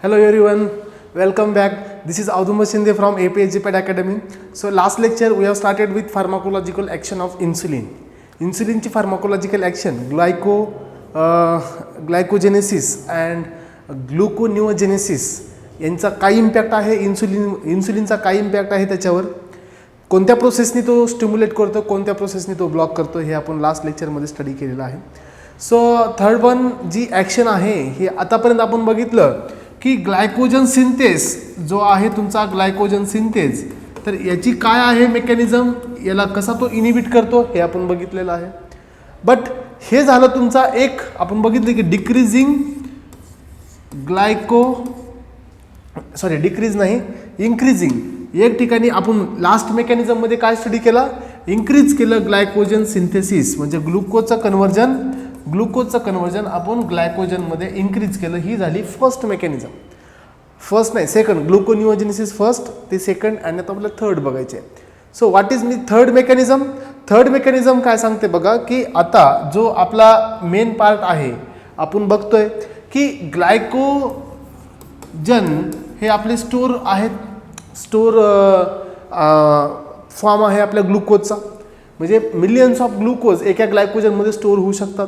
Hello everyone, welcome back. This is Audumba Shinde from APHGPAD Academy. So last lecture we have started with pharmacological action of insulin. Insulin ची pharmacological action glycogenesis and gluconeogenesis यांचा काय impact आहे, इन्सुलिनचा काय impact आहे त्याच्यावर, कोणत्या प्रोसेसनी तो stimulate करतो, कोणत्या प्रोसेसनी तो ब्लॉक करतो, हे आपण लास्ट लेक्चरमध्ये स्टडी केलेलं आहे. सो थर्ड वन जी ॲक्शन आहे हे आतापर्यंत आपण बघितलं की ग्लायकोजन सिंथेस जो आहे तुमचा ग्लायकोजन सिंथेस, तर याची काय आहे मेकॅनिझम, याला कसा तो इनिबिट करतो हे आपण बघितलेलं आहे. बट हे झालं तुमचा एक आपण बघितलं की इन्क्रीजिंग एक ठिकाणी आपण लास्ट मेकॅनिझममध्ये काय स्टडी केला, इन्क्रीज केलं ग्लायकोजन सिंथेसिस, म्हणजे ग्लुकोजचं कन्व्हर्जन आपण ग्लायकोजनमध्ये इन्क्रीज केलं, ही झाली फर्स्ट मेकॅनिझम. फर्स्ट नाही सेकंड, ग्लुकोनिओजेनेसिस फर्स्ट, ते सेकंड आणि आता आपल्याला थर्ड बघायचे. So what is third mechanism. Third mechanism काय सांगते बघा की आता जो आपला मेन पार्ट आहे आपण बघतोय की ग्लायकोजन हे आपले स्टोर आहेत, स्टोर फॉर्म आहे आपल्या ग्लुकोजचा, म्हणजे मिलियन्स ऑफ ग्लुकोज एका ग्लायकोजनमध्ये स्टोर होऊ शकतात.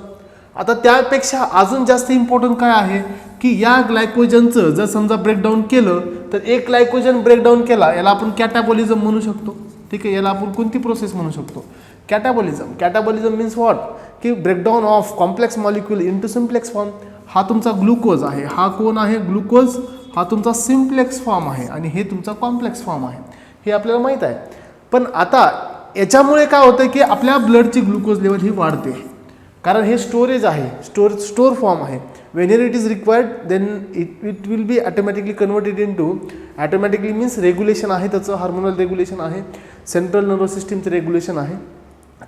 आता त्यापेक्षा अजून जास्त इम्पॉर्टंट काय आहे की या ग्लायकोजनचं जर समजा ब्रेकडाऊन केलं तर एक ग्लायकोजन ब्रेकडाऊन केला याला आपण कॅटाबॉलिझम म्हणू शकतो. ठीक आहे, याला आपण कोणती प्रोसेस म्हणू शकतो, कॅटाबॉलिझम. कॅटाबॉलिझम मीन्स व्हॉट की breakdown of complex molecule into simplex form. हा तुमचा ग्लुकोज आहे, हा कोण आहे ग्लुकोज, हा तुमचा सिम्प्लेक्स फॉर्म आहे आणि हे तुमचा कॉम्प्लेक्स फॉर्म आहे, हे आपल्याला माहीत आहे. पण आता याच्यामुळे काय होतं की आपल्या ब्लडची ग्लुकोज लेवल ही वाढते, कारण हे स्टोरेज आहे, स्टोर फॉर्म आहे. whenever it is required then it will be automatically converted into, automatically means regulation आहे त्याचं, हार्मोनल रेग्युलेशन आहे, सेंट्रल नर्वस सिस्टीमचं रेग्युलेशन आहे,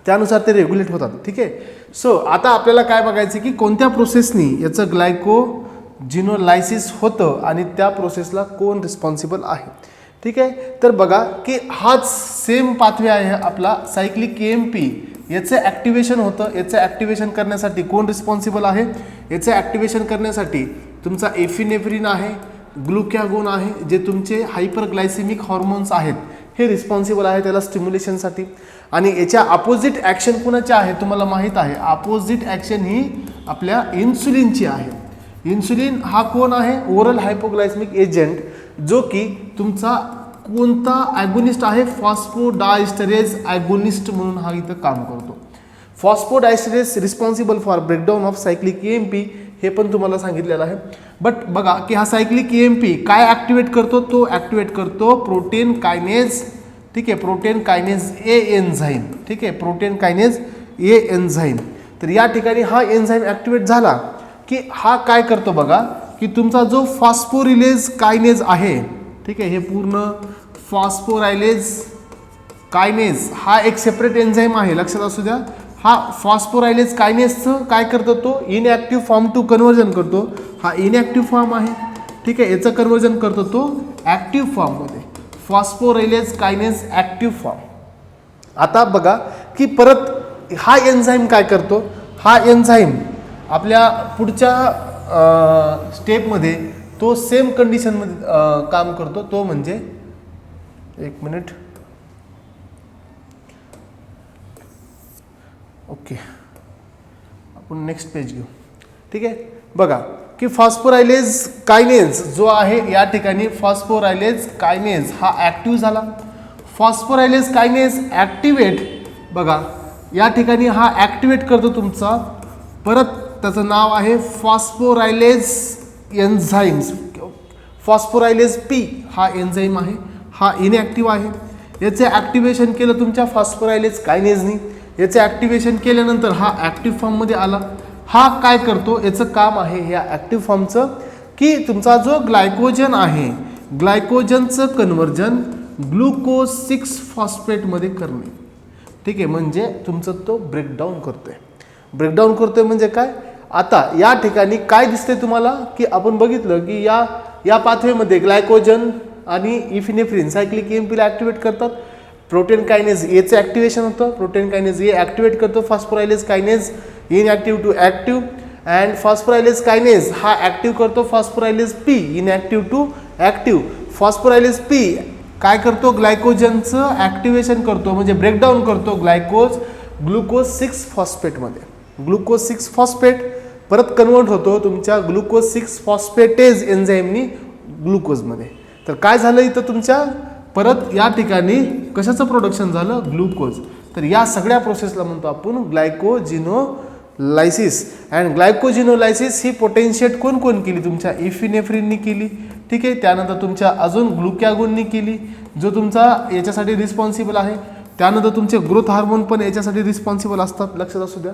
त्यानुसार ते रेग्युलेट होतात. ठीक आहे. सो आता आपल्याला काय बघायचं की कोणत्या प्रोसेसनी याचं ग्लायकोजिनोलायसिस होतं आणि त्या प्रोसेसला कोण रिस्पॉन्सिबल आहे. ठीक आहे, तर बघा की हाच सेम पाथवे आहे आपला सायक्लिक KMP, याचं ॲक्टिवेशन होतं. याचं ॲक्टिवेशन करण्यासाठी कोण रिस्पॉन्सिबल आहे, याचं ॲक्टिवेशन करण्यासाठी तुमचा एफिनेफ्रिन आहे, ग्लुकॅगोन आहे, जे तुमचे हायपरग्लायसेमिक हॉर्मोन्स आहेत हे रिस्पॉन्सिबल आहे त्याला स्टिम्युलेशनसाठी. आणि याच्या अपोजिट ॲक्शन कुणाचे आहे तुम्हाला माहीत आहे, अपोजिट ॲक्शन ही आपल्या इन्सुलिनची आहे. इन्सुलिन हा कोण आहे, ओरल हायपोग्लायसेमिक एजंट, जो की तुमचा कोणता ॲगोनिस्ट आहे, फॉस्फोडायस्टरेज ॲगोनिस्ट म्हणून हा इथं काम करतो. Phosphodiesterase responsible for breakdown of cyclic KMP, हे पण तुम्हाला सांगितलेलं आहे. बट बघा की हा सायक्लिक KMP काय ॲक्टिवेट करतो, तो ॲक्टिवेट करतो प्रोटीन कायनेज. ठीक आहे, प्रोटीन कायनेज ए एन्झाईम. ठीक आहे, प्रोटीन कायनेज ए एन्झाईम. तर या ठिकाणी हा एन्झाईम ॲक्टिवेट झाला की हा काय करतो बघा की तुमचा जो फॉस्फोरिलेज कायनेज आहे, ठीक आहे, हे पूर्ण फॉस्फोरायलेज कायनेज हा एक सेपरेट एन्झाईम आहे, लक्षात असू द्या. हा फॉस्फोरायलेज कायनेजचं काय करतो, तो इनॲक्टिव्ह फॉर्म टू कन्वर्जन करतो. हा इनॲक्टिव्ह फॉर्म आहे. ठीक आहे, याचं कन्वर्जन करतो तो ॲक्टिव्ह फॉर्ममध्ये, फॉस्फोरायलेज कायनेज ॲक्टिव्ह फॉर्म. आता बघा की परत हा एन्झाईम काय करतो, हा एन्झाईम आपल्या पुढच्या स्टेपमध्ये तो सेम कंडिशनमध्ये काम करतो, तो म्हणजे एक मिनिट, ओके आपण नेक्स्ट पेज घेऊ. ठीक आहे, बघा की फॉस्फोरायलेज कायनेज जो आहे या ठिकाणी फॉस्फोरायलेज कायनेज हा ॲक्टिव्ह झाला. फॉस्फोरायलेज कायनेज ॲक्टिवेट, बघा या ठिकाणी हा ॲक्टिवेट करतो तुमचा, परत त्याचं नाव आहे फॉस्फोरायलेज एन्झाईम्स. फॉस्फोरायलेज P हा एन्झाईम आहे, हा इनॲक्टिव्ह आहे. याचं ॲक्टिवेशन केलं तुमच्या फॉस्फोरायलेज कायनेजनी. याचं ॲक्टिवेशन केल्यानंतर हा ॲक्टिव्ह फॉर्ममध्ये आला. हा काय करतो, याचं काम आहे या ॲक्टिव्ह फॉर्मचं की तुमचा जो ग्लायकोजन आहे, ग्लायकोजनचं कन्वर्जन ग्लुकोज 6 फॉस्फेटमध्ये करणे. ठीक आहे, म्हणजे तुमचं तो ब्रेकडाऊन करतोय. ब्रेकडाऊन करतोय म्हणजे काय, आता या ठिकाणी काय दिसतंय तुम्हाला की आपण बघितलं की या पाथवेमध्ये ग्लायकोजन आणि इफिनेफ्रिन सायक्लिक KMP ला ॲक्टिवेट करतात. प्रोटीन कायनेज एचं ॲक्टिवेशन होतं, प्रोटीन कायनेज ए ॲक्टिवेट करतो phosphorylase kinase inactive to active, and phosphorylase kinase हा ॲक्टिव्ह करतो phosphorylase P, inactive to active. Phosphorylase P काय करतो, ग्लायकोजनचं ॲक्टिवेशन करतो, म्हणजे ब्रेकडाऊन करतो ग्लुकोज 6 फॉस्फेटमध्ये. ग्लुकोज 6 फॉस्फेट परत कन्वर्ट होतो तुमच्या ग्लुकोज 6 फॉस्फेटेज एन्झाईमनी ग्लुकोजमध्ये. तर काय झालं इथं तुमच्या परत या ठिकाणी कशाचं प्रोडक्शन झालं, ग्लुकोज. तर या सगळ्या प्रोसेसला म्हणतो आपण ग्लायकोजिनोलायसिस. अँड ग्लायकोजिनोलायसिस ही पोटेन्शिएट कोण केली, तुमच्या इफिनेफ्रिननी केली. ठीक आहे, त्यानंतर तुमच्या अजून ग्लुकॅगोननी केली जो तुमचा याच्यासाठी रिस्पॉन्सिबल आहे. त्यानंतर तुमचे ग्रोथ हार्मोन पण याच्यासाठी रिस्पॉन्सिबल असतात, लक्षात असू द्या.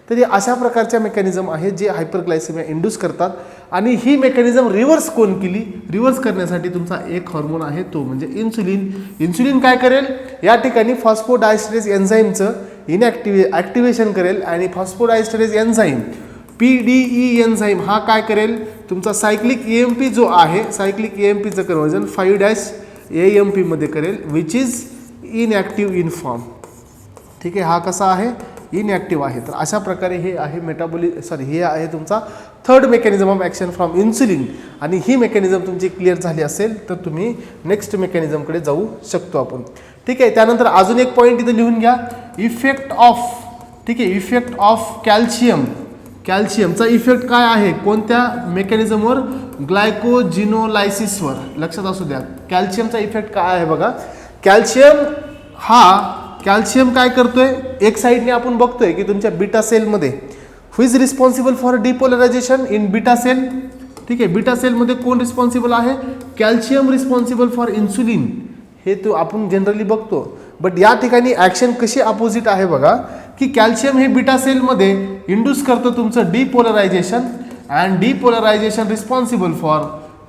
तर हे अशा प्रकारच्या मेकॅनिझम आहेत जे हायपरग्लायसेमिया इंड्यूस करतात. आणि ही मेकॅनिझम रिव्हर्स कोण केली, रिव्हर्स करण्यासाठी तुमचा एक हार्मोन आहे तो म्हणजे इन्सुलिन. इन्सुलिन काय करेल, या ठिकाणी फॉस्फोडायस्टरेज एन्झाईमचं ॲक्टिवेशन करेल आणि फॉस्फोडायस्टरेज एन्झाईम PDE एन्झाईम हा काय करेल, तुमचा सायक्लिक EMP जो आहे, सायक्लिक EMPचं कन्वर्जन 5' मध्ये करेल, which is inactive in form. ठीक आहे, हा कसा आहे, इनॲक्टिव्ह आहे. तर अशा प्रकारे हे आहे हे आहे तुमचा third mechanism of action from insulin. आणि ही मेकॅनिझम तुमची क्लिअर झाली असेल तर तुम्ही नेक्स्ट मेकॅनिझमकडे जाऊ शकतो आपण. ठीक आहे, त्यानंतर अजून एक पॉईंट इथं लिहून घ्या, इफेक्ट ऑफ. ठीक आहे, इफेक्ट ऑफ कॅल्शियम. कॅल्शियमचा इफेक्ट काय आहे, कोणत्या मेकॅनिझमवर, ग्लायकोजिनोलायसिसवर. लक्षात असू द्या, कॅल्शियमचा इफेक्ट काय आहे बघा. कॅल्शियम काय करतोय, एक साईडने आपण बघतोय की तुमच्या बीटा सेलमध्ये who is responsible for depolarization in beta cell. ठीक आहे, बीटा सेलमध्ये कोण रिस्पॉन्सिबल आहे, कॅल्शियम रिस्पॉन्सिबल फॉर इन्सुलिन. हे तो आपण जनरली बघतो. बट या ठिकाणी ॲक्शन कशी अपोजिट आहे बघा, की कॅल्शियम हे बीटा सेलमध्ये इंड्यूस करतं तुमचं डिपोलरायझेशन अँड डिपोलरायझेशन रिस्पॉन्सिबल फॉर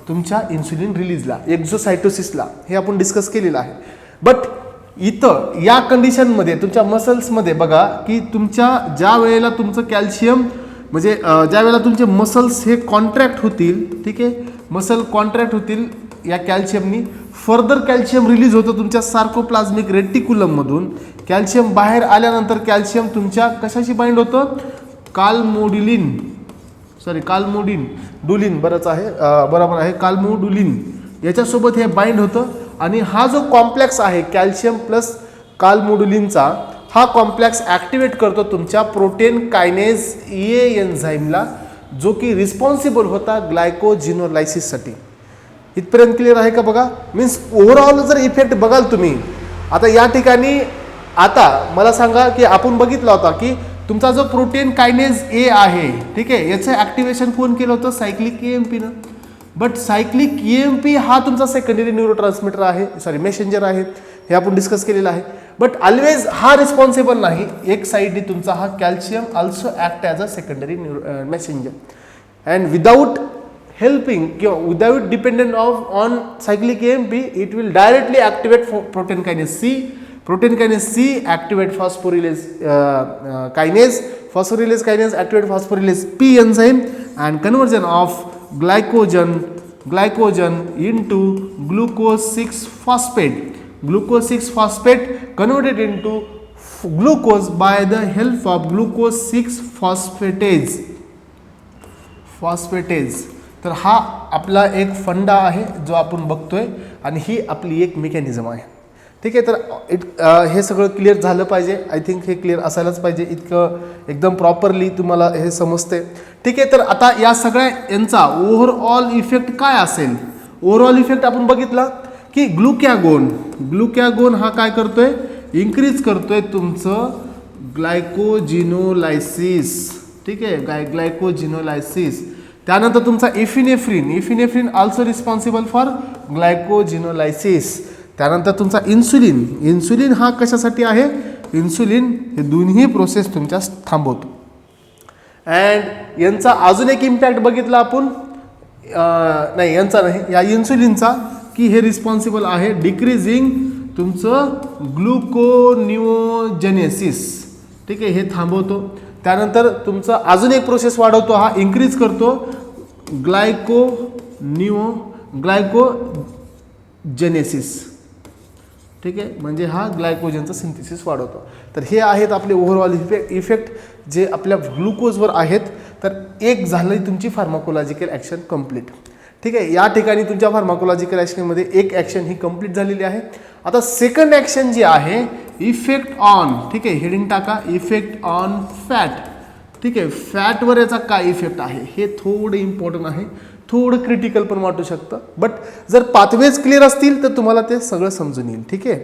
तुमच्या इन्सुलिन रिलीजला, एक्झोसायटोसिसला. हे आपण डिस्कस केलेलं आहे. बट इथं या कंडिशनमध्ये तुमच्या मसल्समध्ये बघा की तुमच्या ज्या वेळेला तुमचं कॅल्शियम म्हणजे ज्या वेळेला तुमचे मसल्स हे कॉन्ट्रॅक्ट होतील, ठीक आहे, मसल कॉन्ट्रॅक्ट होतील या कॅल्शियमनी, फर्दर कॅल्शियम रिलीज होतं तुमच्या सार्कोप्लाझमिक रेटिक्युलममधून. कॅल्शियम बाहेर आल्यानंतर कॅल्शियम तुमच्या कशाशी बाइंड होतं, काल्मोडुलिन बरोबर आहे, काल्मोडुलिन याच्यासोबत हे बाइंड होतं. आणि हा जो कॉम्प्लेक्स आहे कॅल्शियम प्लस काल्मोडुलिनचा, हा कॉम्प्लेक्स ॲक्टिवेट करतो तुमच्या प्रोटीन कायनेज एन्झाईमला, जो की रिस्पॉन्सिबल होता ग्लायकोजिनोलायसिससाठी. इथपर्यंत क्लिअर आहे का बघा. मीन्स ओव्हरऑल जर इफेक्ट बघाल तुम्ही, आता या ठिकाणी आता मला सांगा की आपण बघितला होता की तुमचा जो प्रोटीन कायनेज ए आहे, ठीक आहे, याचं ॲक्टिवेशन कोण केलं होतं, सायक्लिक EMPनं. बट सायक्लिक EMP हा तुमचा सेकंडरी न्यूरोट्रान्समीटर आहे, मेसेंजर आहे, हे आपण डिस्कस केलेलं आहे. बट ऑलवेज हा रिस्पॉन्सिबल नाही, एक साईडने तुमचा हा calcium also act as a secondary messenger. And without helping without dependent on cyclic EMP, it will directly activate protein kinase C. Protein kinase C activate phosphorylase kinase. Phosphorylase kinase activate phosphorylase P enzyme and conversion of glycogen into glucose 6 phosphate. Glucose 6 phosphate converted into glucose by the help of glucose 6 phosphatase. तर हा आपला एक फंडा आहे जो आपण बघतोय आणि ही आपली एक मेकॅनिझम आहे. ठीक आहे, तर हे सगळं क्लिअर झालं पाहिजे. आय थिंक हे क्लिअर असायलाच पाहिजे, इतकं एकदम प्रॉपरली तुम्हाला हे समजते. ठीक आहे, तर आता या सगळ्या यांचा ओव्हरऑल इफेक्ट काय असेल. ओव्हरऑल इफेक्ट आपण बघितला की ग्लुकॅगोन हा काय करतोय, इन्क्रीज करतोय तुमचं ग्लायकोजिनोलायसिस. ठीक आहे, ग्लायकोजिनोलायसिस. त्यानंतर तुमचा इफिनेफ्रिन ऑल्सो रिस्पॉन्सिबल फॉर ग्लायकोजिनोलायसिस. त्यानंतर तुमचा इन्सुलिन हा कशासाठी आहे, इन्सुलिन हे दोन्ही प्रोसेस तुमच्या थांबवतो. अँड यांचा अजून एक इम्पॅक्ट बघितला आपण, नाही यांचा नाही, या इन्सुलिनचा, की हे रिस्पॉन्सिबल आहे डिक्रीजिंग तुमचं ग्लुकोनिओजेनेसिस. ठीक आहे, हे थांबवतो. त्यानंतर तुमचा अजून एक प्रोसेस वाढवतो, हा इन्क्रीज करतो ग्लायकोजेनेसिस. ठीक आहे, म्हणजे हा ग्लायकोजनचं सिंथेसिस वाढवतो. तर हे आहेत आपले ओव्हरऑल इफेक्ट जे आपल्या ग्लुकोजवर आहेत. तर एक झाली तुमची फार्माकोलॉजिकल ॲक्शन कंप्लीट. ठीक आहे, या ठिकाणी तुमच्या फार्माकोलॉजिकल ॲक्शनमध्ये एक ॲक्शन ही कंप्लीट झालेली आहे. आता सेकंड ॲक्शन जी आहे इफेक्ट ऑन, ठीक आहे, हेडिंग टाका इफेक्ट ऑन फॅट. ठीक आहे, फॅटवर याचा काय इफेक्ट आहे हे थोडं इम्पॉर्टंट आहे, थोडं क्रिटिकल पण वाटू शकतं. बट जर पाथवेज क्लिअर असतील तर तुम्हाला ते सगळं समजून येईल. ठीक आहे,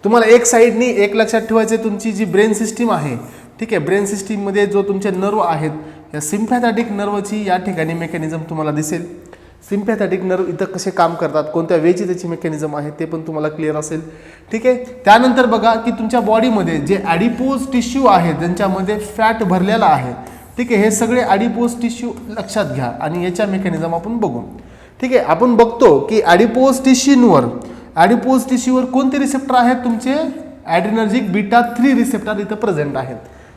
तुम्हाला एक साईडनी एक लक्षात ठेवायचे तुमची जी ब्रेन सिस्टीम आहे. ठीक आहे, ब्रेन सिस्टीममध्ये जो तुमचे नर्व आहेत या सिम्पॅथॅटिक नर्वची या ठिकाणी मेकॅनिझम तुम्हाला दिसेल. सिम्पॅथॅटिक नर्व इथं कसे काम करतात, कोणत्या वेची त्याची मेकॅनिझम आहे ते पण तुम्हाला क्लिअर असेल. ठीक आहे, त्यानंतर बघा की तुमच्या बॉडीमध्ये जे ॲडिपोज टिश्यू आहे ज्यांच्यामध्ये फॅट भरलेला आहे. ठीक आहे, हे सगळे ॲडिपोज टिश्यू लक्षात घ्या आणि याच्या मेकॅनिझम आपण बघू. ठीक आहे, आपण बघतो की ॲडिपोज टिश्यूवर कोणते रिसेप्टर आहेत तुमचे ॲड्रिनर्जिक बीटा 3 रिसेप्टर इथं प्रेझेंट आहेत,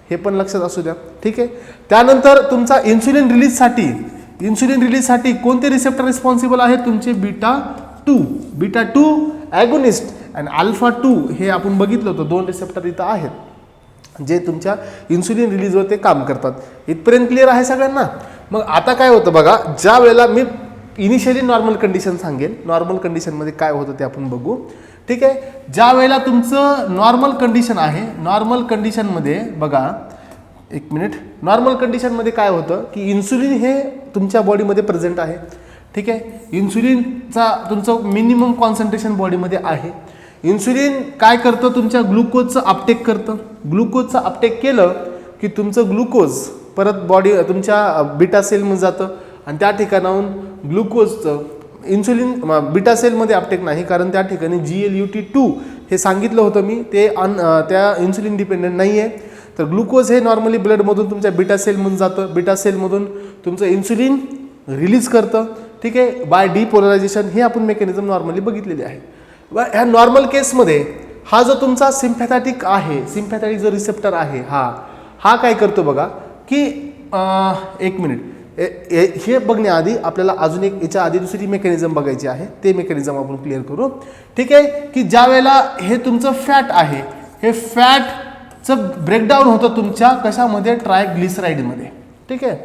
हे पण लक्षात असू द्या. ठीक आहे, त्यानंतर तुमचा इन्सुलिन रिलीजसाठी कोणते रिसेप्टर रिस्पॉन्सिबल आहेत तुमचे बीटा 2 ॲगोनिस्ट आणि अल्फा 2 हे आपण बघितलं होतं, 2 रिसेप्टर इथं आहेत जे तुमच्या इन्सुलिन रिलीजवर ते काम करतात. इथपर्यंत क्लिअर आहे सगळ्यांना. मग आता काय होतं बघा, ज्या वेळेला मी इनिशियली नॉर्मल कंडिशन सांगेल, नॉर्मल कंडिशनमध्ये काय होतं ते आपण बघू. ठीक आहे, ज्या वेळेला तुमचं नॉर्मल कंडिशन आहे, नॉर्मल कंडिशनमध्ये बघा एक मिनिट, नॉर्मल कंडिशनमध्ये काय होतं की इन्सुलिन हे तुमच्या बॉडीमध्ये प्रेझेंट आहे. ठीक आहे, इन्सुलिनचा तुमचं मिनिमम कॉन्सन्ट्रेशन बॉडीमध्ये आहे. इन्सुलिन काय करतं, तुमच्या ग्लुकोजचं अपटेक करतं. ग्लुकोजचं अपटेक केलं की तुमचं ग्लुकोज परत बॉडी तुमच्या बीटा सेलमध्ये जातं आणि त्या ठिकाणाहून ग्लुकोजचं इन्सुलिन बीटा सेलमध्ये अपटेक नाही, कारण त्या ठिकाणी GLUT2 हे सांगितलं होतं मी, ते त्या इन्सुलिन डिपेंडंट नाही आहे. तर ग्लुकोज हे नॉर्मली ब्लडमधून तुमच्या बीटा सेलमधून जातं, बीटा सेलमधून तुमचं इन्सुलिन रिलीज करतं. ठीक आहे, बाय डिपोलरायझेशन हे आपण मेकॅनिझम नॉर्मली बघितलेली आहे. ह्या नॉर्मल केसमध्ये हा जो तुमचा सिम्पॅथॅटिक आहे, सिम्पॅथॅटिक जो रिसेप्टर आहे हा काय करतो बघा की एक मिनिट, हे बघण्याआधी आपल्याला अजून एक याच्या आधी दुसरी मेकॅनिझम बघायची आहे, ते मेकॅनिझम आपण क्लिअर करू. ठीक आहे, की ज्या वेळेला हे तुमचं फॅट आहे, हे फॅटचं ब्रेकडाऊन होतं तुमच्या कशामध्ये, ट्रायग्लिसराईडमध्ये. ठीक आहे,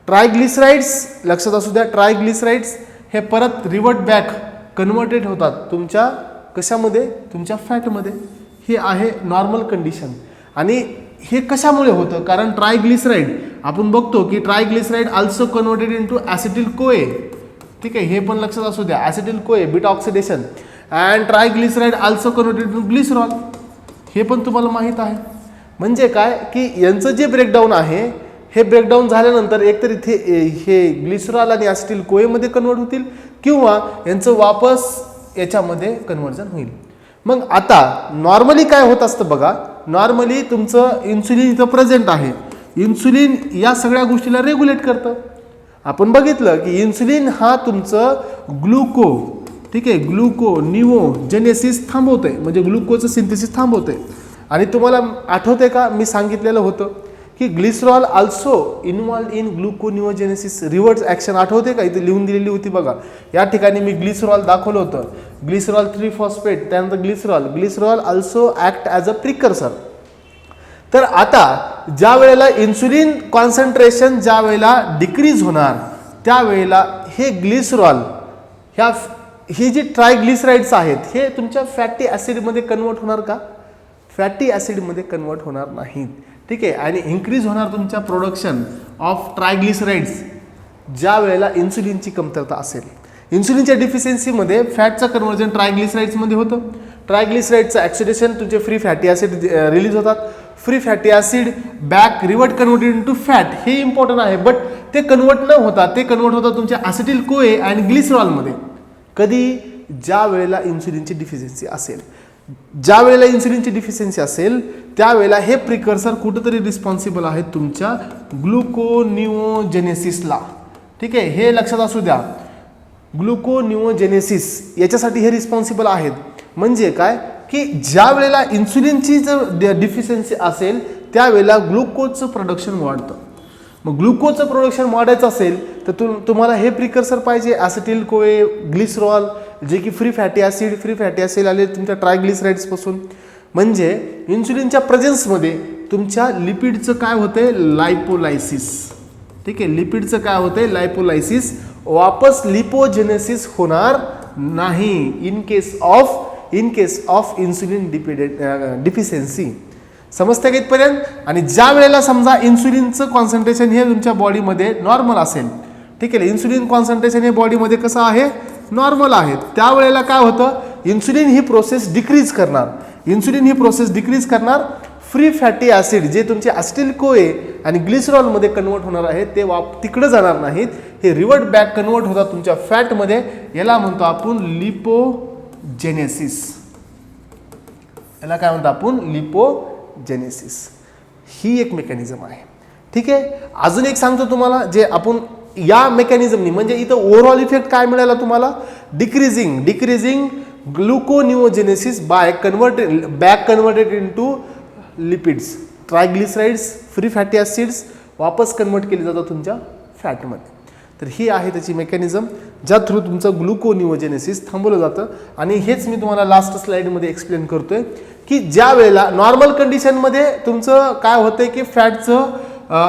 ट्रायग्लिसराईड्स लक्षात असू द्या, ट्रायग्लिसराईड्स हे परत रिव्हर्ट बॅक कन्वर्टेड होतात तुमच्या कशामध्ये, तुमच्या फॅटमध्ये. हे आहे नॉर्मल कंडिशन. आणि हे कशामुळे होतं, कारण ट्रायग्लिसराईड आपण बघतो की triglyceride also converted into acetyl कोए. ठीक आहे, हे पण लक्षात असू द्या, ॲसिटिल कोए beta oxidation and triglyceride also converted into glycerol, हे पण तुम्हाला माहीत आहे. म्हणजे काय की यांचं जे ब्रेकडाऊन आहे हे ब्रेकडाऊन झाल्यानंतर एकतर इथे हे ग्लिसरॉल आणि ॲसिटिल कोएमध्ये कन्वर्ट होतील किंवा यांचं वापस याच्यामध्ये कन्व्हर्जन होईल. मग आता नॉर्मली काय होत असतं बघा, नॉर्मली तुमचं इन्सुलिन इथं प्रेझेंट आहे, इन्सुलिन या सगळ्या गोष्टीला रेग्युलेट करतं. आपण बघितलं की इन्सुलिन हा तुमचं ठीक आहे, ग्लुकोनिओजेनेसिस थांबवतंय, म्हणजे ग्लुकोजचं सिंथेसिस थांबवतंय. आणि तुम्हाला आठवतंय का मी सांगितलेलं होतं की glycerol also involve in ग्लुकोनिओजेनेसिस reverse action, आठवते का, इथे लिहून दिलेली होती बघा. या ठिकाणी मी ग्लिसरॉल दाखवलं होतं, ग्लिसरॉल 3-फॉस्फेट, त्यानंतर glycerol also act as a precursor. तर आता ज्या वेळेला इन्सुलिन कॉन्सन्ट्रेशन ज्या वेळेला डिक्रीज होणार त्यावेळेला हे ग्लिसरॉल ही जी ट्रायग्लिसराईड्स आहेत हे तुमच्या फॅटी ॲसिडमध्ये कन्वर्ट होणार का, फॅटी ॲसिडमध्ये कन्वर्ट होणार नाहीत. ठीक आहे, आणि इन्क्रीज होणार तुमच्या प्रोडक्शन ऑफ ट्रायग्लिसराईड्स ज्या वेळेला इन्सुलिनची कमतरता असेल. इन्सुलिनच्या डिफिशियन्सीमध्ये फॅटचं कन्व्हर्जन ट्रायग्लिसराईड्समध्ये होतं. ट्रायग्लिसराईडचं ॲक्सिडेशन तुमचे फ्री फॅटी ॲसिड रिलीज होतात. Free fatty acid back revert converted into fat, हे इम्पॉर्टंट आहे. बट ते कन्वर्ट न होता ते कन्वर्ट होतात तुमच्या ॲसिटिल कोए आणि ग्लिसरॉलमध्ये. कधी, ज्या वेळेला इन्सुलिनची डिफिशियन्सी असेल. ज्या वेळेला इन्सुलिनची डिफिशियन्सी असेल त्यावेळेला हे प्रिकर्सर कुठंतरी रिस्पॉन्सिबल आहेत तुमच्या ग्लुकोनिओजेनेसिसला. ठीक आहे, हे लक्षात असू द्या, ग्लुकोनिओजेनेसिस याच्यासाठी हे रिस्पॉन्सिबल आहेत. म्हणजे काय की ज्या वेळेला इन्सुलिनची जर डिफिशियन्सी असेल त्यावेळेला ग्लुकोजचं प्रोडक्शन वाढतं. मग ग्लुकोजचं प्रोडक्शन वाढायचं असेल तर तुम्हाला हे प्रिकर्सर पाहिजे, ॲसिटिल कोए, ग्लिसरॉल, जे की फ्री फॅटी ॲसिड आले तुमच्या ट्रायग्लिसराईड्सपासून. म्हणजे इन्सुलिनच्या प्रेझेन्समध्ये तुमच्या लिपिडचं काय होतंय, लायपोलायसिस. ठीक आहे, लिपिडचं काय होतंय लायपोलायसिस वापस लिपोजेनेसिस होणार नाही in case of insulin deficiency. समजते का इथपर्यंत? आणि ज्या वेळेला समजा इन्सुलिनचं कॉन्सन्ट्रेशन हे तुमच्या बॉडीमध्ये नॉर्मल असेल, ठीक आहे, इन्सुलिन कॉन्सन्ट्रेशन हे बॉडीमध्ये कसं आहे नॉर्मल आहे, त्यावेळेला काय होतं इन्सुलिन ही प्रोसेस डिक्रीज करणार, फ्री फॅटी ॲसिड जे तुमचे ॲसिटिल कोए आणि ग्लिसरॉलमध्ये कन्वर्ट होणार आहे ते तिकडे जाणार नाहीत, हे रिव्हर्ट बॅक कन्वर्ट होतात तुमच्या फॅटमध्ये. याला म्हणतो आपण लिपोजेनेसिस. याला काय म्हणतो आपण लिपोजेनेसिस. ही एक मेकॅनिझम आहे. ठीक आहे, अजून एक सांगतो तुम्हाला जे आपण या मेकॅनिझमनी म्हणजे इथं ओव्हरऑल इफेक्ट काय मिळाला तुम्हाला decreasing gluconeogenesis by converted into lipids, triglycerides, free fatty acids वापस कन्वर्ट केले जातात तुमच्या फॅटमध्ये. तर ही आहे त्याची मेकॅनिझम ज्या थ्रू तुमचं ग्लुकोनिओजेनेसिस थांबवलं जातं. आणि हेच मी तुम्हाला लास्ट स्लाइडमध्ये एक्सप्लेन करतोय की ज्या वेळेला नॉर्मल कंडिशनमध्ये तुमचं काय होतंय की फॅटचं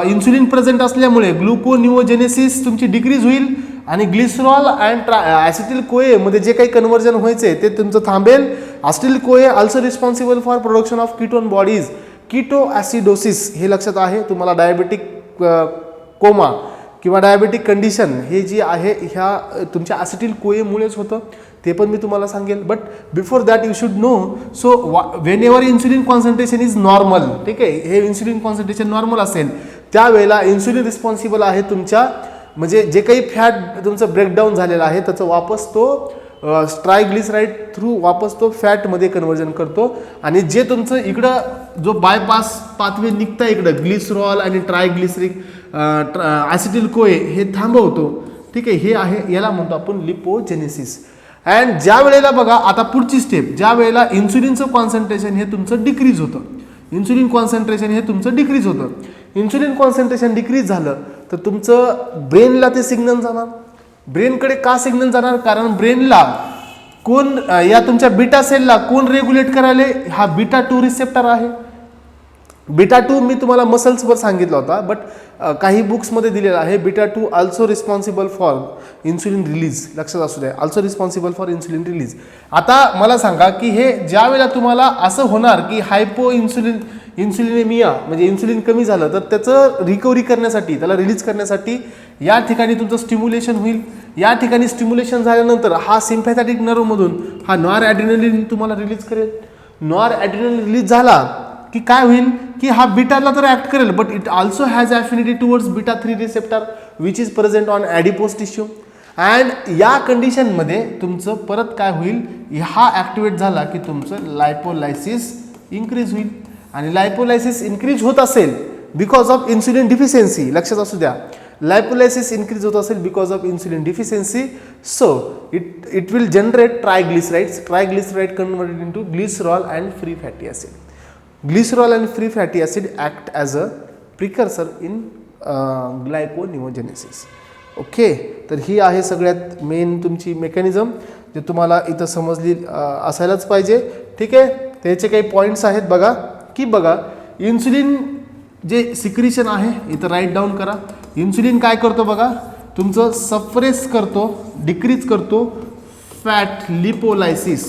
इन्सुलिन प्रेझेंट असल्यामुळे ग्लुकोनिओजेनेसिस तुमची डिक्रीज होईल आणि ग्लिसरॉल अँड ॲसिटिल कोए मध्ये जे काही कन्व्हर्जन व्हायचे ते तुमचं थांबेल. Acetyl CoA also responsible for production of ketone bodies, keto acidosis हे लक्षात आहे तुम्हाला. डायबेटिक कोमा किंवा डायबेटिक कंडिशन हे जी आहे ह्या तुमच्या ॲसिटिल कोएमुळेच होतं, ते पण मी तुम्हाला सांगेल. But before that you should know. So when ever insulin concentration is normal, ठीक आहे, हे इन्सुलिन कॉन्सन्ट्रेशन नॉर्मल असेल त्यावेळेला इन्सुलिन रिस्पॉन्सिबल आहे तुमच्या म्हणजे जे काही फॅट तुमचं ब्रेकडाऊन झालेलं आहे त्याचं वापस तो ट्रायग्लिसराइड थ्रू वापस तो फॅटमध्ये कन्वर्जन करतो. आणि जे तुमचं इकडं जो बायपास पाथवे निघता इकडं ग्लिसरॉल आणि ट्रायग्लिसरिक ॲसिटिल कोए हे थांबवतो. ठीक आहे, हे आहे याला म्हणतो आपण लिपोजेनेसिस. अँड ज्या वेळेला बघा आता पुढची स्टेप, ज्या वेळेला इन्सुलिनचं कॉन्सन्ट्रेशन हे तुमचं डिक्रीज होतं, इन्सुलिन कॉन्सन्ट्रेशन डिक्रीज झालं तर तुमचं ब्रेनला ते सिग्नल जाणार. ब्रेनकडे का सिग्नल जाणार? कारण ब्रेनला कोण या तुमच्या बीटा सेलला कोण रेग्युलेट करायला? हा बीटा 2 रिसेप्टर आहे. बीटा 2 मी तुम्हाला मसल्सवर सांगितला होता, बट काही बुक्समध्ये दिलेला आहे beta 2 also responsible for insulin release. लक्षात असू द्या, also responsible for insulin release. आता मला सांगा की हे ज्या वेळेला तुम्हाला असं होणार की इन्सुलिनेमिया म्हणजे इन्सुलिन कमी झालं तर त्याचं रिकव्हरी करण्यासाठी त्याला रिलीज करण्यासाठी या ठिकाणी तुमचं स्टिम्युलेशन होईल. या ठिकाणी स्टिम्युलेशन झाल्यानंतर हा सिम्पॅथॅटिक नर्वमधून हा नॉर ॲड्रिनलिन तुम्हाला रिलीज करेल. नॉर ॲड्रिनलिन रिलीज झाला की काय होईल की हा बीटाला तर ॲक्ट करेल, but it also has affinity towards beta 3 receptor which is present on adipose tissue. And या कंडिशनमध्ये तुमचं परत काय होईल, हा ॲक्टिवेट झाला की तुमचं लायपोलायसिस इन्क्रीज होईल. आणि लायपोलायसिस इन्क्रीज होत असेल बिकॉज ऑफ इन्सुलिन डिफिशियन्सी. लक्षात असू द्या, लायपोलायसिस इन्क्रीज होत असेल because of insulin deficiency. So it will generate ट्रायग्लिसराइड converted into glycerol and free fatty acid. Glycerol and free fatty acid act as a precursor in glyconeogenesis. Okay, तर ही आहे सगळ्यात main तुमची mechanism जे तुम्हाला इथं समजली असायलाच पाहिजे. ठीक आहे, त्याचे काही पॉईंट्स आहेत बघा की बघा इन्सुलिन जे सिक्रिशन आहे इथं राईट डाऊन करा. इन्सुलिन काय करतो बघा, तुमचं सप्रेस करतो, डिक्रीज करतो फॅट लिपोलायसिस.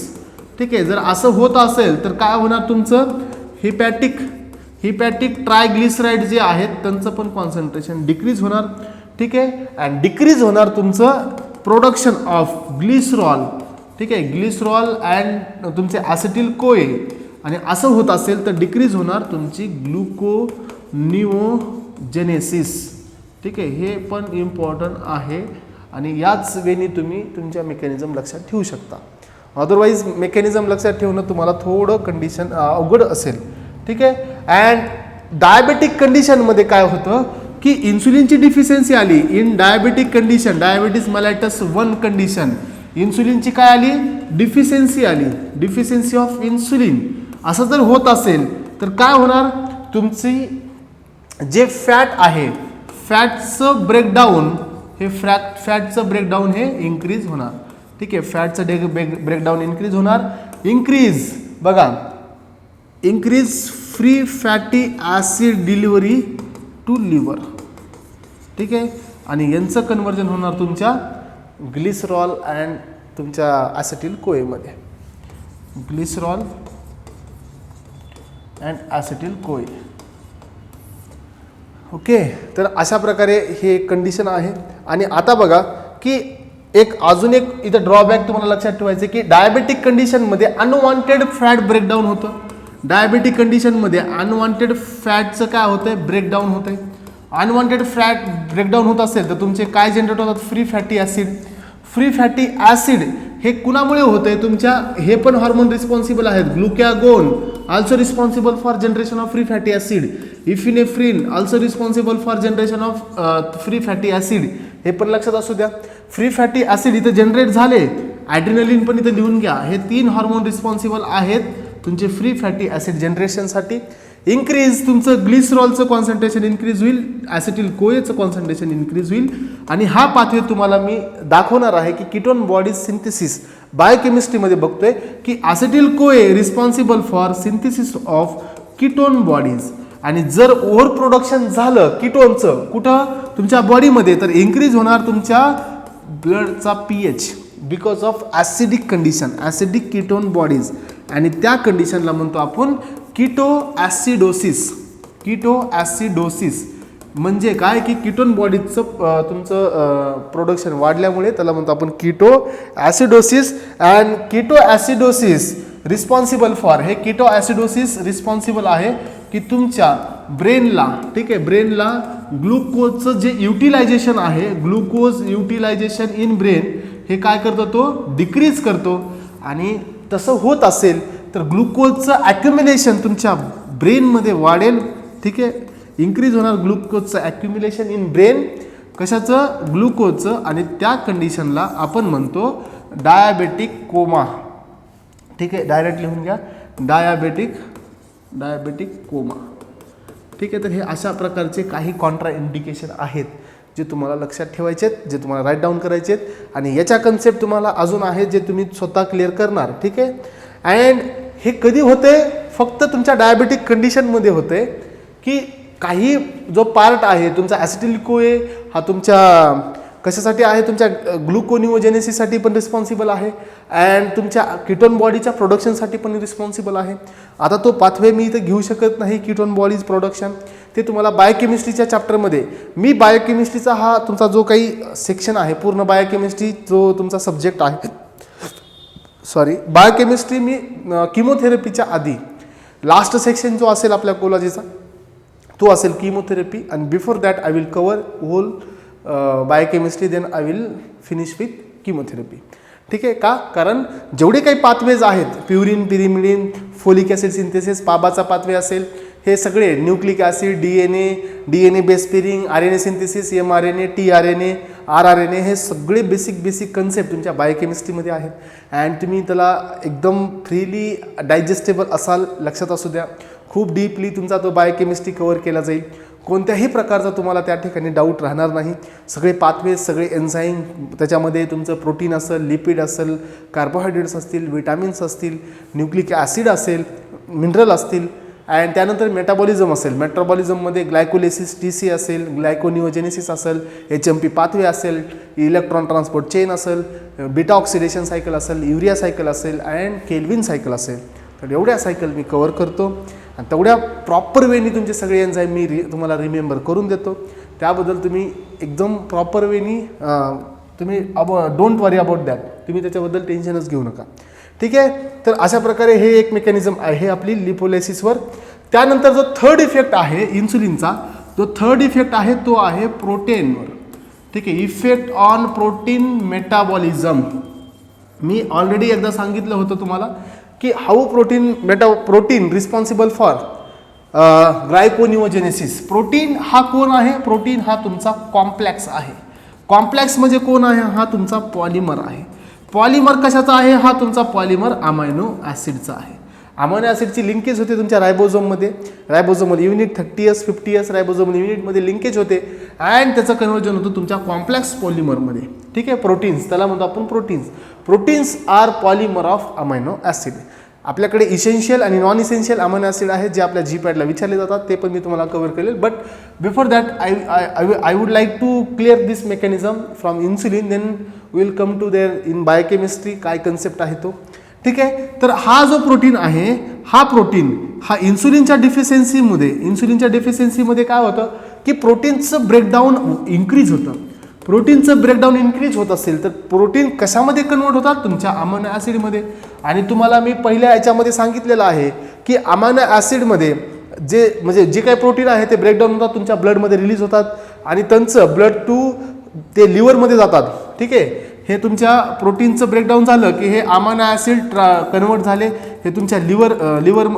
ठीक आहे, जर असं होत असेल तर काय होणार, तुमचं हिपॅटिक ट्रायग्लिसराइड जे आहेत त्यांचं पण कॉन्सन्ट्रेशन डिक्रीज होणार. ठीक आहे, अँड डिक्रीज होणार तुमचं प्रोडक्शन ऑफ ग्लिसरॉल. ठीक आहे, ग्लिसरॉल अँड तुमचे ॲसिटिल कोए. आणि असं होत असेल तर डिक्रीज होणार तुमची ग्लुकोनिओजेनेसिस. ठीक आहे, हे पण इम्पॉर्टंट आहे आणि याच वेळी तुम्ही तुमच्या मेकॅनिझम लक्षात ठेवू शकता. अदरवाईज मेकॅनिझम लक्षात ठेवणं तुम्हाला थोडं कंडिशन अवघड असेल. ठीक आहे, अँड डायबेटिक कंडिशनमध्ये काय होतं की इन्सुलिनची डिफिशियन्सी आली in diabetic condition, diabetes mellitus 1 condition. इन्सुलिनची काय आली, डिफिशियन्सी आली, डिफिशियन्सी ऑफ इन्सुलिन. असं जर होत असेल तर काय होणार, तुमची जे फॅट आहे फॅटचं ब्रेकडाऊन हे इन्क्रीज होणार. ठीक आहे, फॅटचं ब्रेकडाऊन इन्क्रीज होणार. Increase free fatty acid delivery to liver. ठीक आहे, आणि यांचं कन्वर्जन होणार तुमच्या ग्लिसरॉल अँड तुमच्या ॲसिटिल कोएमध्ये, glycerol and acetyl CoA. Okay, तर अशा प्रकारे हे कंडिशन आहे. आणि आता बघा की अजून एक इथं ड्रॉबॅक तुम्हाला लक्षात ठेवायचं की डायबेटिक कंडिशनमध्ये अनवॉन्टेड फॅट ब्रेकडाऊन होतं. डायबेटिक कंडिशनमध्ये अनवॉन्टेड फॅटचं काय होतंय, ब्रेकडाऊन होतंय. अनवॉन्टेड फॅट ब्रेकडाऊन होत असेल तर तुमचे काय जनरेट होतात, free fatty acid. Free fatty acid हे कुणामुळे होतंय, तुमच्या हे पण हार्मोन रिस्पॉन्सिबल आहेत. ग्लुकॅगोन also responsible for generation of free fatty acid, epinephrine also responsible for generation of free fatty acid. हे पण लक्षात असू द्या. फ्री फॅटी ॲसिड इथे जनरेट झाले, ॲड्रिनलिन पण इथे लिहून घ्या. हे 3 हार्मोन रिस्पॉन्सिबल आहेत तुमचे फ्री फॅटी ॲसिड जनरेशनसाठी. इन्क्रीज तुमचं ग्लिसरॉलचं कॉन्सन्ट्रेशन इन्क्रीज होईल, ॲसिटिल कोएचं कॉन्सन्ट्रेशन इन्क्रीज होईल. आणि हा पाथवे तुम्हाला मी दाखवणार आहे की कीटोन बॉडी सिंथेसिस बायोकेमिस्ट्रीमध्ये बघतोय की ॲसिटिल कोए responsible for synthesis of ketone bodies. आणि जर ओव्हर प्रोडक्शन झालं कीटोनचं कुठं, तुमच्या बॉडीमध्ये, तर इन्क्रीज होणार तुमच्या ब्लडचा pH because of acidic condition, acidic ketone bodies. आणि त्या कंडिशनला म्हणतो आपण कीटो ॲसिडोसिस. कीटो ॲसिडोसिस म्हणजे काय की कीटोन बॉडीचं तुमचं प्रोडक्शन वाढल्यामुळे त्याला म्हणतो आपण keto acidosis. And keto acidosis responsible for, हे कीटो ॲसिडोसिस रिस्पॉन्सिबल आहे की तुमच्या ब्रेनला, ठीक आहे, ब्रेनला ग्लुकोजचं जे युटिलायझेशन आहे, ग्लुकोज युटिलायझेशन इन ब्रेन हे काय करतो, तो डिक्रीज करतो. आणि तसं होत असेल तर ग्लुकोजचं ॲक्युम्युलेशन तुमच्या ब्रेनमध्ये वाढेल. ठीक आहे, इन्क्रीज होणार ग्लुकोजचं ॲक्युम्युलेशन इन ब्रेन, कशाचं, ग्लुकोजचं. आणि त्या कंडिशनला आपण म्हणतो डायबेटिक कोमा. ठीक आहे, डायरेक्ट लिहून घ्या, डायबेटिक कोमा. ठीक आहे, तर हे अशा प्रकारचे काही कॉन्ट्रा इंडिकेशन आहेत जे तुम्हाला लक्षात ठेवायचे आहेत, जे तुम्हाला राईट डाऊन करायचे आहेत. आणि याच्या कन्सेप्ट तुम्हाला अजून आहेत जे तुम्ही स्वतः क्लिअर करणार. ठीक आहे, अँड हे कधी होते, फक्त तुमच्या डायबेटिक कंडिशनमध्ये होते की काही जो पार्ट आहे तुमचा ॲसिटिल कोए हा तुमच्या कशासाठी आहे, तुमच्या ग्लुकोनिओजेनेसिससाठी पण रिस्पॉन्सिबल आहे अँड तुमच्या कीटोन बॉडीच्या प्रोडक्शनसाठी पण रिस्पॉन्सिबल आहे. आता तो पाथवे मी इथं घेऊ शकत नाही, कीटोन बॉडीज प्रोडक्शन, ते तुम्हाला बायोकेमिस्ट्रीच्या चॅप्टरमध्ये, मी बायोकेमिस्ट्रीचा हा तुमचा जो काही सेक्शन आहे, पूर्ण बायोकेमिस्ट्री जो तुमचा सब्जेक्ट आहे, सॉरी बायोकेमिस्ट्री मी किमोथेरपीच्या आधी लास्ट सेक्शन जो असेल आपल्या कोलॉजीचा तो असेल chemotherapy. And before that I will cover whole biochemistry, then I will finish with chemotherapy. ठीक आहे, का, कारण जेवढे काही पाथवेज आहेत, purine, pyrimidine, folic acid synthesis, पाबाचा पाथवे असेल, हे सगळे nucleic acid, D N A base pairing, RNA synthesis, mRNA, tRNA, rRNA, हे सगळे बेसिक कन्सेप्ट तुमच्या बायोकेमिस्ट्रीमध्ये आहेत. अँड तुम्ही त्याला एकदम फ्रीली डायजेस्टेबल असाल, लक्षात असू द्या. खूप डीपली तुमचा तो बायोकेमिस्ट्री कव्हर केला जाईल, कोणत्याही प्रकारचा तुम्हाला त्या ठिकाणी डाऊट राहणार नाही. सगळे पाथवे, सगळे एन्झाईम, त्याच्यामध्ये तुमचं प्रोटीन असेल, लिपिड असेल, कार्बोहायड्रेट्स असतील, विटामिन्स असतील, न्यूक्लिक ॲसिड असेल, मिनरल असतील. अँड त्यानंतर मेटाबॉलिझम असेल, मेटाबॉलिझममध्ये ग्लायकोलिसिस, TC असेल, ग्लायकोनिओजेनेसिस असेल, HMP पाथवे असेल, इलेक्ट्रॉन ट्रान्सपोर्ट चेन असेल, बीटा ऑक्सिडेशन सायकल असेल, युरिया सायकल असेल अँड केल्विन सायकल असेल. तर एवढ्या सायकल मी कव्हर करतो आणि तेवढ्या प्रॉपर वेनी तुमचे सगळे एन्झाईम मी तुम्हाला रिमेंबर करून देतो. त्याबद्दल तुम्ही एकदम प्रॉपर वेनी तुम्ही डोंट वरी अबाउट दॅट, तुम्ही त्याच्याबद्दल टेन्शनच घेऊ नका. ठीक आहे, तर अशा प्रकारे हे एक मेकॅनिझम आहे आपली लिपोलायसिसवर. त्यानंतर जो थर्ड इफेक्ट आहे इन्सुलिनचा, जो थर्ड इफेक्ट आहे तो आहे प्रोटीनवर. ठीक आहे, इफेक्ट ऑन प्रोटीन मेटाबॉलिझम. मी ऑलरेडी एकदा सांगितलं होतं तुम्हाला की how protein responsible for gluconeogenesis. Protein हा कोण आहे, प्रोटीन हा तुमचा कॉम्प्लेक्स आहे. कॉम्प्लेक्स म्हणजे कोण आहे, हा तुमचा पॉलिमर आहे. पॉलिमर कशाचा आहे, हा तुमचा पॉलिमर अमायनो ॲसिडचा आहे. अमायनो ॲसिडची लिंकेज होते तुमच्या रायबोझोममध्ये, रायबोझोमल युनिट 30S 50S रायबोझोमल युनिटमध्ये लिंकेज होते अँड त्याचं कन्वर्जन होतं तुमच्या कॉम्प्लेक्स पॉलिमरमध्ये. ठीक आहे, प्रोटीन्स, त्याला म्हणतो आपण proteins. Proteins are polymer of amino acid. आपल्याकडे इसेन्शियल आणि नॉन इसेन्शियल अमायनो ॲसिड आहेत जे आपल्या जीपॅडला विचारले जातात, ते पण मी तुम्हाला कव्हर करेल. But before that I would like to clear this mechanism from insulin, then will come to there in biochemistry काय कन्सेप्ट आहे तो. ठीक आहे. तर हा जो प्रोटीन आहे, हा प्रोटीन हा इन्सुलिनच्या डिफिशियन्सीमध्ये काय होतं की प्रोटीनचं ब्रेकडाऊन इन्क्रीज होतं. प्रोटीनचं ब्रेकडाऊन इन्क्रीज होत असेल तर प्रोटीन कशामध्ये कन्वर्ट होतात, तुमच्या अमायनो ॲसिडमध्ये. आणि तुम्हाला मी पहिल्या याच्यामध्ये सांगितलेलं आहे की अमायनो ॲसिडमध्ये जे काही प्रोटीन आहे ते ब्रेकडाऊन होतात, तुमच्या ब्लडमध्ये रिलीज होतात आणि त्यांचं ब्लड टू ते लिव्हरमध्ये जातात. ठीक आहे. हे तुमच्या प्रोटीनचं ब्रेकडाऊन झालं की हे अमायनो ॲसिड कन्वर्ट झाले, हे तुमच्या लिव्हर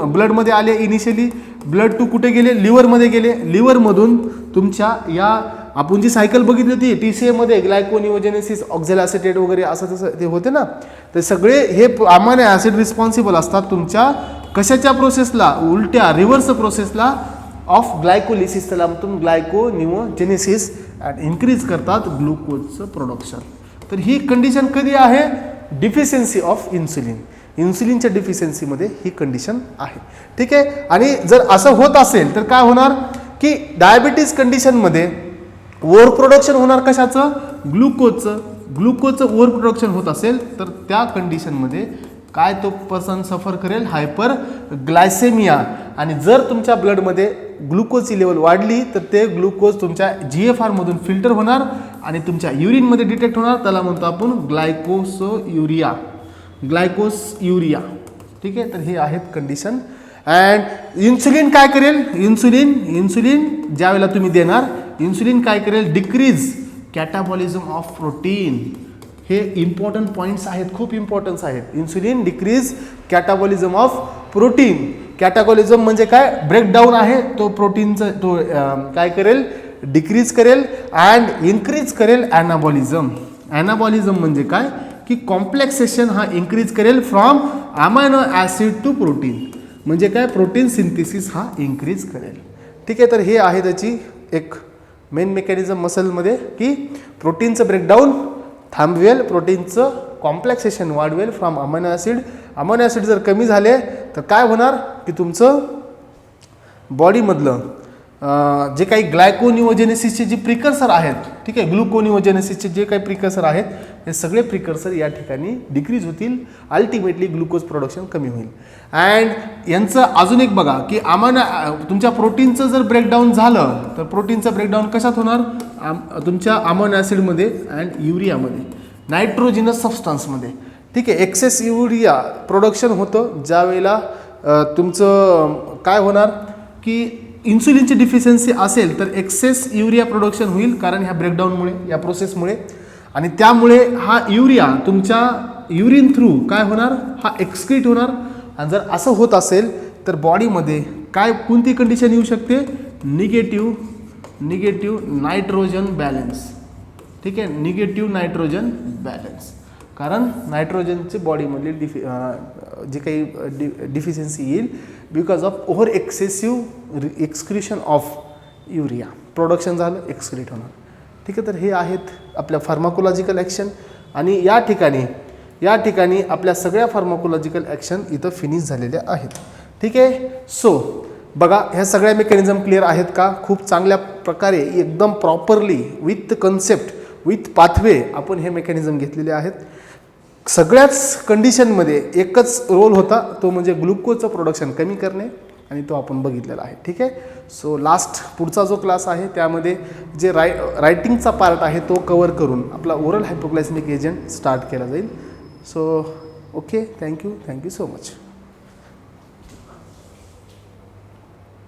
ब्लडमध्ये आले. इनिशियली ब्लड टू कुठे गेले, लिव्हरमध्ये गेले. लिव्हरमधून तुमच्या या आपण जी सायकल बघितली होती TCA ग्लायकोनिओजेनेसिस, ऑक्झॅलॅसिटेट वगैरे असं तसं ते होते ना, तर सगळे हे अमायनो ॲसिड रिस्पॉन्सिबल असतात तुमच्या कशाच्या प्रोसेसला, उलट्या रिव्हर्स प्रोसेसला ऑफ ग्लायकोलिसिस, त्याला म्हणून ग्लायकोनिओजेनेसिस अँड इन्क्रीज करतात ग्लुकोजचं प्रोडक्शन. तर ही कंडिशन कधी आहे, डिफिशियन्सी ऑफ इन्सुलिन, इन्सुलिनच्या डिफिशियन्सीमध्ये ही कंडिशन आहे. ठीक आहे. आणि जर असं होत असेल तर काय होणार की डायबिटीज कंडिशनमध्ये ओव्हर प्रोडक्शन होणार कशाचं, ग्लुकोजचं ओव्हर प्रोडक्शन होत असेल तर त्या कंडिशनमध्ये काय तो पर्सन सफर करेल, हायपर ग्लायसेमिया. आणि जर तुमच्या ब्लडमध्ये ग्लुकोजची लेवल वाढली तर ते ग्लुकोज तुमच्या GFR मधून फिल्टर होणार आणि तुमच्या युरिनमध्ये डिटेक्ट होणार, त्याला म्हणतो आपण ग्लायकोसयुरिया. ठीक आहे. तर हे आहेत कंडिशन. अँड इन्सुलिन काय करेल, इन्सुलिन ज्यावेळेला तुम्ही देणार, इन्सुलिन काय करेल, डिक्रीज कॅटाबॉलिझम ऑफ प्रोटीन. हे इम्पॉर्टंट पॉईंट्स आहेत, खूप इम्पॉर्टन्स आहेत. Insulin decrease catabolism of protein. Catabolism म्हणजे काय, ब्रेकडाऊन आहे तो प्रोटीनचं, तो काय करेल, डिक्रीज करेल. अँड इन्क्रीज करेल ॲनाबॉलिझम. ॲनाबॉलिझम म्हणजे काय की कॉम्प्लेक्सेशन हा इन्क्रीज करेल from amino acid to protein, म्हणजे काय प्रोटीन सिंथेसिस हा इन्क्रीज करेल. ठीक आहे. तर हे आहे त्याची एक मेन मेकॅनिझम मसलमध्ये की प्रोटीनचं ब्रेकडाऊन थांबवेल, प्रोटीनचं कॉम्प्लेक्सेशन वाढवेल from amino acid. Amino acid जर कमी झाले तर काय होणार की तुमचं बॉडीमधलं जे काही ग्लायकोनिओजेनेसिसचे जे प्रिकर्सर आहेत, ठीक आहे, ग्लुकोनिओजेनेसिसचे जे काही प्रिकर्सर आहेत, हे सगळे प्रिकर्सर या ठिकाणी डिक्रीज होतील. अल्टिमेटली ग्लुकोज प्रोडक्शन कमी होईल. अँड यांचं अजून एक बघा की तुमच्या प्रोटीनचं जर ब्रेकडाऊन झालं तर प्रोटीनचं ब्रेकडाऊन कशात होणार, तुमच्या अमायनो ॲसिडमध्ये अँड युरियामध्ये, नायट्रोजिनस सबस्टन्समध्ये. ठीक आहे. एक्सेस युरिया प्रोडक्शन होतं ज्या वेळेला तुमचं काय होणार की इन्सुलिनची डिफिशियन्सी असेल तर एक्सेस युरिया प्रोडक्शन होईल, कारण ह्या ब्रेकडाऊनमुळे, या प्रोसेसमुळे. आणि त्यामुळे हा युरिया तुमच्या युरिन थ्रू काय होणार, हा एक्सक्रीट होणार. आणि जर असं होत असेल तर बॉडीमध्ये काय कोणती कंडिशन येऊ शकते, निगेटिव्ह नायट्रोजन बॅलन्स. ठीक आहे. निगेटिव्ह नायट्रोजन बॅलन्स, कारण नायट्रोजनचे बॉडीमधली जे काही डिफिशियन्सी येईल because of over excessive excretion of urea, production झालं, एक्सक्रीट होणार. ठीक आहे. तर हे आहेत आपल्या फार्माकोलॉजिकल ॲक्शन. आणि या ठिकाणी आपल्या सगळ्या फार्माकोलॉजिकल ॲक्शन इथं फिनिश झालेल्या आहेत. ठीक आहे. सो बघा, ह्या सगळ्या मेकॅनिझम क्लिअर आहेत का, खूप चांगल्या प्रकारे एकदम properly with concept, with pathway आपण हे मेकॅनिझम घेतलेले आहेत. सगळ्याच कंडिशनमध्ये एकच रोल होता, तो म्हणजे ग्लुकोजचं प्रोडक्शन कमी करणे, आणि तो आपण बघितलेला आहे. ठीक आहे. सो पुढचा जो क्लास आहे त्यामध्ये जे रायटिंगचा पार्ट आहे तो कवर करून आपला ओरल हायपोग्लायसेमिक एजंट स्टार्ट केला जाईल. So okay, thank you so much.